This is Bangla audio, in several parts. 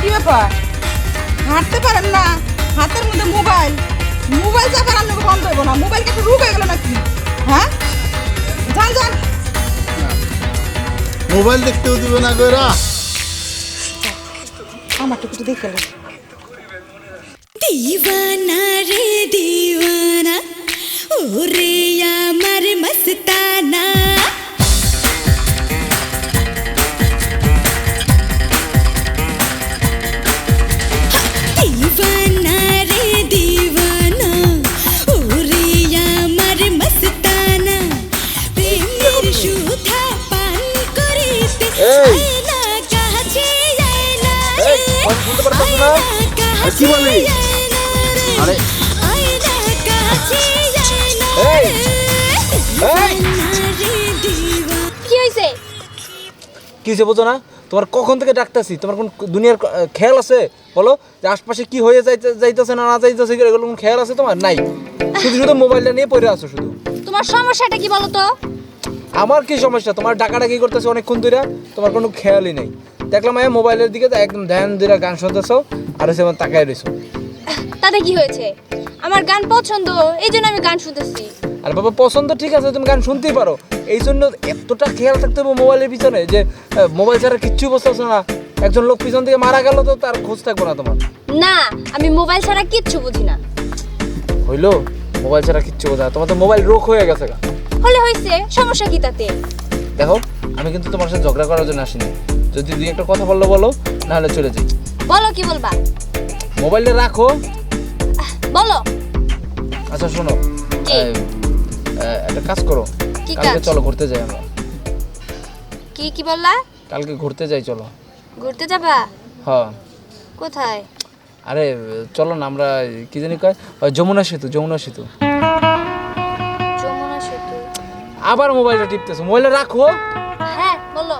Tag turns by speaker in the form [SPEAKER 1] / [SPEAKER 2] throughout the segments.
[SPEAKER 1] কি ব্যাপার হাঁটতে পারেন না হাতের মধ্যে মোবাইল মোবাইল চাপার আপনাকে বন্ধ হইব না মোবাইল কি একটা রোগ হয়ে গেল নাকি হ্যাঁ যান যান
[SPEAKER 2] মোবাইল দেখতেও দিবে না কইরা
[SPEAKER 1] আমার তো কিছু দেখে
[SPEAKER 3] दीवाना रे दीवाना ओ रे यार मस्ताना दीवाना रे दीवाना ओ रे यार मस्ताना प्रेमेर सुधा पान करिते आयना काছে आयना रे
[SPEAKER 2] কি বলি আরে এই এই
[SPEAKER 3] কি হইছে
[SPEAKER 4] কি হয়েছে বোঝো না তোমার কখন থেকে ডাকতেছি তোমার কোন দুনিয়ার খেয়াল আছে বলো যে আশপাশে কি হয়ে যাইতেছে না না যাইতেছে এগুলো কোন খেয়াল আছে তোমার নাই শুধু শুধু মোবাইলটা নিয়ে পড়ে আছো শুধু
[SPEAKER 3] তোমার সমস্যাটা কি বলো তো
[SPEAKER 4] আমার কি সমস্যা তোমার ডাকাডাকি করতেছে অনেকক্ষণ ধরে তোমার কোনো খেয়ালই নেই দেখলাম মোবাইলের দিকে তো একদম ধ্যান দিয়ে গান শুনতেছো আর এসে আমার তাকায় রইছো
[SPEAKER 3] তাতে কি হয়েছে আমার গান পছন্দ এইজন্য আমি গান শুনতেছি
[SPEAKER 4] আর বাবা পছন্দ ঠিক আছে তুমি গান শুনতেই পারো এই জন্য এতটা খেয়াল থাকতে হবে মোবাইলের পিছনে যে মোবাইল ছাড়া কিচ্ছু বুঝতেছো না একজন লোক পিছন থেকে মারা গেল তো তার খোঁজ থাকবো না তোমার
[SPEAKER 3] না আমি মোবাইল ছাড়া কিচ্ছু বুঝি না
[SPEAKER 4] হইলো মোবাইল ছাড়া কিচ্ছু বোঝা তোমার তো মোবাইল রোগ হয়ে গেছে গা
[SPEAKER 3] হলে হইছে সমস্যা কি তাতে
[SPEAKER 4] দেখো আমি কিন্তু তোমার সাথে ঝগড়া করার জন্য আসিনি যদি দুই একটা কথা বললো বলো না হলে চলে যাই
[SPEAKER 3] বলো কি বলবা
[SPEAKER 4] মোবাইলটা রাখো
[SPEAKER 3] বলো
[SPEAKER 4] আচ্ছা শোনো
[SPEAKER 3] কি?
[SPEAKER 4] একটা কাজ করো
[SPEAKER 3] কি
[SPEAKER 4] কালকে
[SPEAKER 3] কাজ?
[SPEAKER 4] চলো ঘুরতে যাই আমরা
[SPEAKER 3] কি কি বললা
[SPEAKER 4] কালকে ঘুরতে যাই চলো
[SPEAKER 3] ঘুরতে যাবা
[SPEAKER 4] হ্যাঁ
[SPEAKER 3] কোথায়
[SPEAKER 4] আরে চলো না আমরা কি জানি কয় যমুনা সেতু
[SPEAKER 3] যমুনা সেতু
[SPEAKER 4] আবার মোবাইলটা টিপতেছো মোবাইলটা রাখো
[SPEAKER 3] হ্যাঁ বলো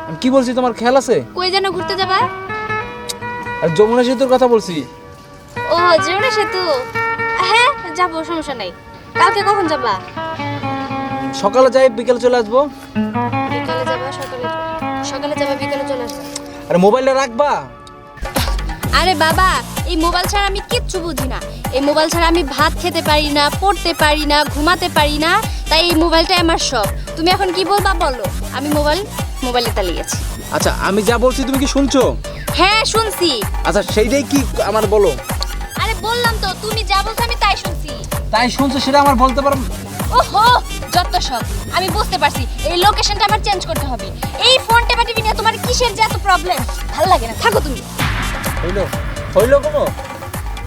[SPEAKER 4] আমি কি বলছি তোমার খেয়াল আছে
[SPEAKER 3] কই যেন ঘুরতে যাবা
[SPEAKER 4] আর যমুনা সেতুর কথা বলছি
[SPEAKER 3] ও যমুনা সেতু হ্যাঁ যাবো সমস্যা নাই কালকে কখন যাবা
[SPEAKER 4] সকালে যাই বিকেলে চলে আসবো
[SPEAKER 3] বিকালে যাবা সকালে যাবা বিকালে চলে আসবে
[SPEAKER 4] আর মোবাইলটা রাখবা
[SPEAKER 3] আরে বাবা এই মোবাইল ছাড়া আমি কিচ্ছু বুঝি না এই মোবাইল ছাড়া আমি ভাত খেতে পারি না পড়তে পারি না ঘুমাতে পারি না তাই এই মোবাইলটাই আমার সব তুমি এখন কি বলবা বলো আমি মোবাইলে তালিয়ে গেছি
[SPEAKER 4] আচ্ছা আমি যা বলছি তুমি কি শুনছো
[SPEAKER 3] হ্যাঁ শুনছি
[SPEAKER 4] আচ্ছা সেইটাই কি আমার বলো
[SPEAKER 3] আরে বললাম তো তুমি যা বলছো আমি তাই শুনছি
[SPEAKER 4] তাই শুনছো সেটা আমার বলতে পারো
[SPEAKER 3] ওহো যত সব আমি বুঝতে পারছি এই লোকেশনটা আমার চেঞ্জ করতে হবে এই ফোন টেপাটিপি নিয়ে তোমার কিসের যে এত প্রবলেম ভালো লাগে না থাকো তুমি
[SPEAKER 4] হইলো কোনো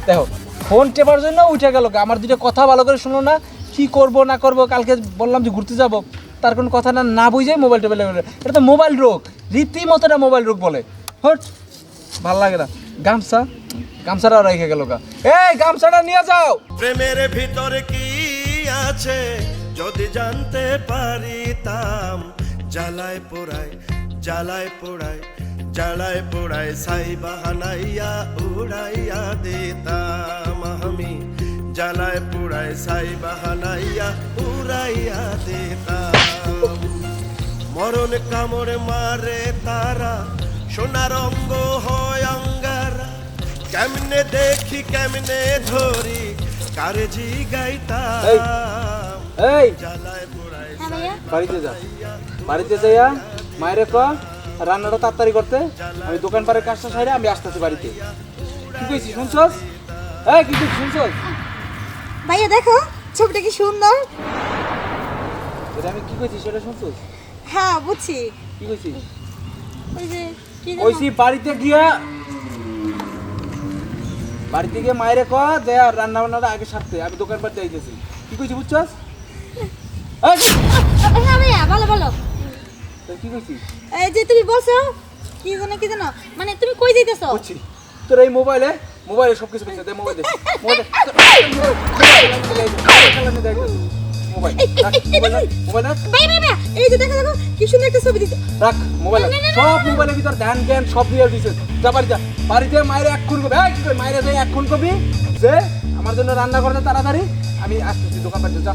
[SPEAKER 4] দেখো ফোন টেপার জন্য উঠে গেল আমার দুটো কথা ভালো করে শুনো না কি করব না করব কালকে বললাম যে ঘুরতে যাব তার কোনো কথা না বুঝে মোবাইল টেবিল এটা তো মোবাইল রোগ রীতিমতো এটা মোবাইল রোগ বলে হট ভালো লাগে না গামছাটা রেখে গেল গা এই গামছাটা নিয়ে যাও
[SPEAKER 5] প্রেমের ভিতরে কি আছে যদি জানতে পারিতাম জ্বালায় পোড়ায় ছাই বাহানাইয়া উড়াইয়া দিতাম আমি জ্বালায় পোড়ায় ছাই বাহানাইয়া উড়াইয়া দিতাম মরণ কামড় মারে তারা সোনার অঙ্গ হয় অঙ্গারা কেমনে দেখি কেমনে ধরি কারে জিগাইতাম
[SPEAKER 4] এই
[SPEAKER 5] জ্বালায় পোড়ায়
[SPEAKER 4] বাড়িতে যাইয়া মায়ের ক রান্নাটা তাড়াতাড়ি করতে আমি দোকান পাড়ের কাজটা সাইরে আমি আসতেছি বাড়িতে কি কইছি শুনছস কি কইছি শুনছস
[SPEAKER 1] ভাইয়া দেখো ছবিটা কি সুন্দর
[SPEAKER 4] এটা আমি কি কইছি সেটা শুনছস
[SPEAKER 1] হ্যাঁ বুঝছি
[SPEAKER 4] কি কইছি
[SPEAKER 1] ওই যে কি
[SPEAKER 4] কইছি বাড়িতে গিয়ে মায়ের ক যে রান্না বান্নাটা আগে সারতে আমি দোকান পাড়ে যাইতেছি কি কইছি বুঝছস
[SPEAKER 3] হ্যাঁ ভাইয়া বলো
[SPEAKER 4] কি কইছি
[SPEAKER 1] এই যে তুমি বলছো কি জানো মানে তুমি কই যাইতেছো
[SPEAKER 4] বুঝছি তোর এই মোবাইলে সবকিছু কইছে দে মোবাইল দে মোবাইল
[SPEAKER 1] ভাই এই যে দেখো কি সুন্দর একটা ছবি দিছো
[SPEAKER 4] রাখ মোবাইল সব মোবাইলের ভিতর ধ্যান জ্ঞান সব দিয়ে দিছে যা বাড়িতে মায়ের এক্ষুন করবে মায়ের যাই এক্ষুন করবি যে আমার জন্য রান্না করতে তাড়াতাড়ি আমি আসতেছি দোকান পাড়ে যা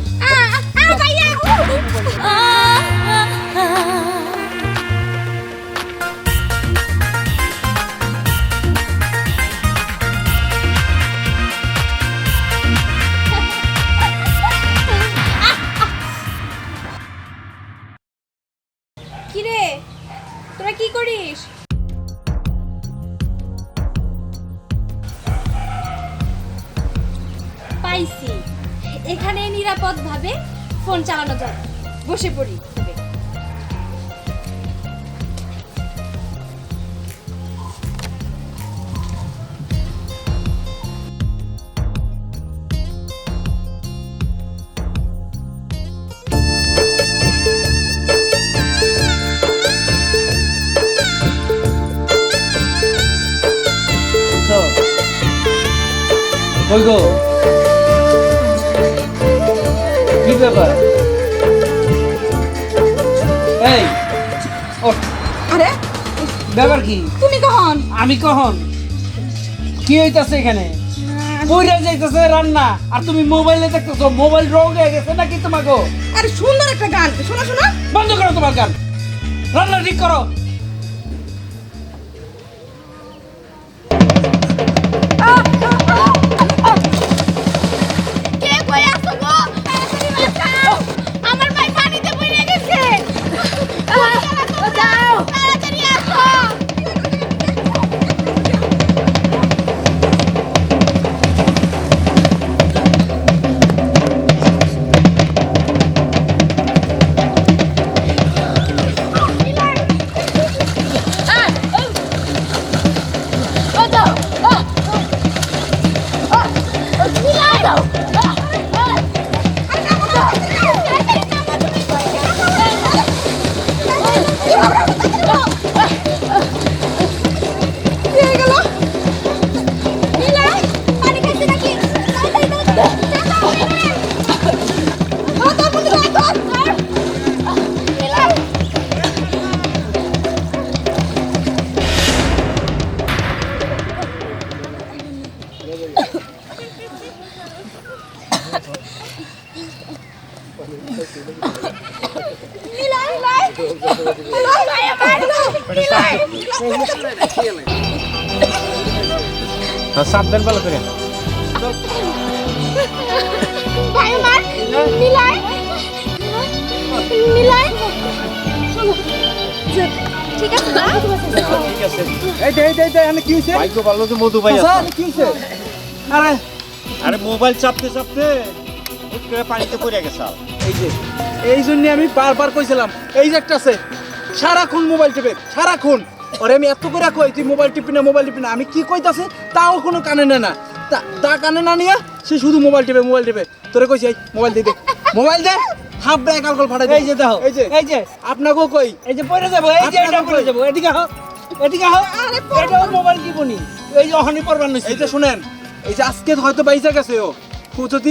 [SPEAKER 3] ভাইয়া কি করিস? পাইছি, এখানে নিরাপদভাবে ফোন চালানো যাবে। বসে পড়ি।
[SPEAKER 4] কই গো, কি ব্যাপার? এই ওঠ,
[SPEAKER 1] আরে
[SPEAKER 4] ব্যাপার কি?
[SPEAKER 1] তুমি কখন?
[SPEAKER 4] আমি কখন? কি হইতাছে এখানে? পইরা যাইতেছে রান্না আর তুমি মোবাইলে দেখতেছো। মোবাইল রং হয়ে গেছে নাকি তোমাকে?
[SPEAKER 1] আরে সুন্দর একটা গান, শোনো শোনো।
[SPEAKER 4] বন্ধ করো তোমার গান, রান্না ঠিক করো।
[SPEAKER 3] কে কই আছো গো? তাড়াতাড়ি বাঁচাও, আমার ভাই পানিতে পড়ে গেছে। যাও, তাড়াতাড়ি আসো।
[SPEAKER 1] কি হয়ে গেল?
[SPEAKER 4] সাবধান ভালো করে।
[SPEAKER 3] ভাই আমার নিলাই নিলাই চলো ঠিক আছে না?
[SPEAKER 4] ঠিক আছে। এই আমি কি হইছে?
[SPEAKER 6] ভাগ্য ভালো যে মধু ভাই
[SPEAKER 4] আচ্ছা,
[SPEAKER 6] আছে।
[SPEAKER 4] কি হইছে? আরে
[SPEAKER 6] আরে মোবাইল চাপতে চাপতে হুট করে পানিতে পড়ে গেছে।
[SPEAKER 4] এই যে এই জন্য আমি বারবার কইছিলাম, এই যে একটা আছে সারাক্ষণ মোবাইল টিপে, সারাক্ষণ। ওরে আমি এত করে কই তুই মোবাইল টিপি না, মোবাইল টিপি না। আমি কি কইতাছে তাও কোনো কানে নেয় না। তা কানে না নিয়ে সে শুধু মোবাইল টিপে, মোবাইল টিপে। তোরে কইছি এই মোবাইল দিয়ে দে, মোবাইল দে। হাফ ব্যাগ অ্যালকোহল ফাটাই। এই যে দেখো, এই যে আপনাকেও কই, এই যে পড়ে যাবো, এই যে এটা পড়ে যাবো। এদিকে হও, এদিকে হও। এটাও মোবাইল টিপুনি, এই যে অহনি পড়বার নইছে। এই যে শুনেন, এই যে আজকে হয়তো বাইসা গেছে ও, যদি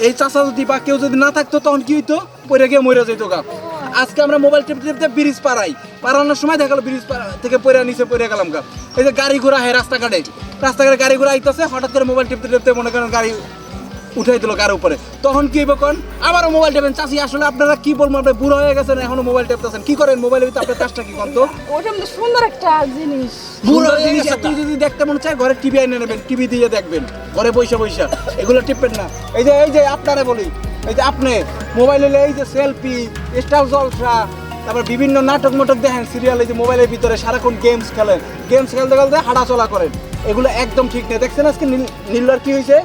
[SPEAKER 4] এই চাচা যদি বা কেউ যদি না থাকতো তখন কি হইতো? পড়ে গিয়ে মরে যেত গা। আজকে আমরা মোবাইল টিপতে টিপতে ব্রিজ পাড়াই, পাড়ানোর সময় দেখা গেল ব্রিজ থেকে পড়ে নিচে পড়ে গেলাম গা। এই যে গাড়ি ঘোড়া হয় রাস্তাঘাটে, রাস্তাঘাটে গাড়ি ঘোড়া আইতেছে, হঠাৎ করে মোবাইল টিপতে টিপতে মনে করেন গাড়ি উঠাই দিল গাড়ির উপরে। তখন কি হইব কোন? আবারও মোবাইল টেপেন। চাচি আসলে আপনারা কি বলবো, আপনি বুড়ো হয়ে গেছেন এখনো মোবাইল টেপতেছেন, কি করেন মোবাইলের ভিতরে? আপনার কাজটা কি করতো?
[SPEAKER 1] ওটা মধ্যে সুন্দর একটা জিনিস।
[SPEAKER 4] বুড়ো জিনিস তুই যদি দেখতে মনে চায় ঘরে টিভি এনে নেবেন, টিভি দিয়ে দেখবেন ঘরে বইসা বইসা, এগুলো টিপবেন না। এই যে আপনারে বলি, এই যে আপনি মোবাইলে এই যে সেলফি, স্টার জলসা, তারপর বিভিন্ন নাটক মাটক দেখেন, সিরিয়াল, এই যে মোবাইলের ভিতরে সারাক্ষণ গেমস খেলেন, গেমস খেলতে খেলতে হাঁটা চলা করেন, এগুলো একদম ঠিক নেই। দেখছেন আজকে নীলার কি হয়েছে?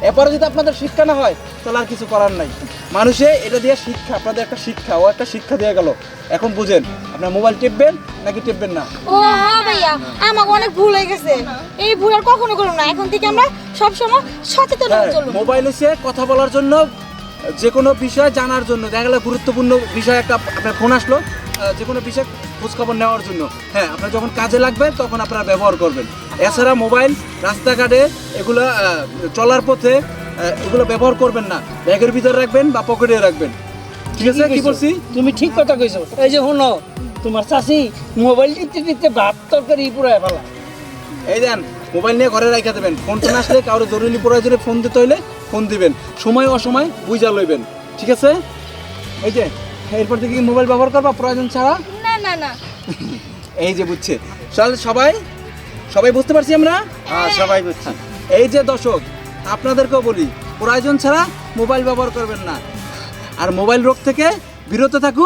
[SPEAKER 4] এরপরে যদি আপনাদের শিক্ষা না হয় তাহলে আর কিছু করার নাই। মানুষে এটা দিয়ে শিক্ষা, আপনাদের একটা শিক্ষা, ও একটা শিক্ষা দিয়ে গেল। এখন বুঝেন আপনার মোবাইল টিপবেন নাকি টিপবেন না।
[SPEAKER 7] ও হ্যাঁ ভাইয়া, আমাকে অনেক ভুল হয়ে গেছে। এই ভুল আর কখনো করব না। এখন থেকে আমরা সবসময় সচেতন হয়ে চলবো।
[SPEAKER 4] মোবাইল হচ্ছে কথা বলার জন্য, যে কোনো বিষয় জানার জন্য। দেখা গেল গুরুত্বপূর্ণ বিষয় একটা আপনার ফোন আসলো, যে কোনো বিষয় খোঁজখবর নেওয়ার জন্য। হ্যাঁ, আপনার যখন কাজে লাগবে তখন আপনারা ব্যবহার করবেন। এছাড়া মোবাইল রাস্তাঘাটে এগুলো চলার পথে এগুলো ব্যবহার করবেন না। ব্যাগের ভিতরে রাখবেন বা পকেটে রাখবেন। ঠিক আছে? কি বলছি?
[SPEAKER 8] তুমি ঠিক কথা কইছো। এই যে শোনো, তোমার চাচি মোবাইল টিপতে টিপতে ভাত তরকারি পুরাই ফেলা।
[SPEAKER 4] এই দেন, মোবাইল নিয়ে ঘরে রাখা দেবেন। ফোন টোন আসলে কারো জরুরি প্রয়োজনে ফোন দিতে হইলে ফোন দিবেন, সময় অসময় বুঝা লইবেন। ঠিক আছে? এই যে এরপর থেকে কি মোবাইল ব্যবহার করবা প্রয়োজন ছাড়া?
[SPEAKER 3] না না না।
[SPEAKER 4] এই যে বুঝছে সবাই, সবাই বুঝতে পারছি আমরা?
[SPEAKER 6] হ্যাঁ, সবাই বুঝছি।
[SPEAKER 4] এই যে দর্শক, আপনাদেরকেও বলি প্রয়োজন ছাড়া মোবাইল ব্যবহার করবেন না, আর মোবাইল রোগ থেকে বিরত থাকুন।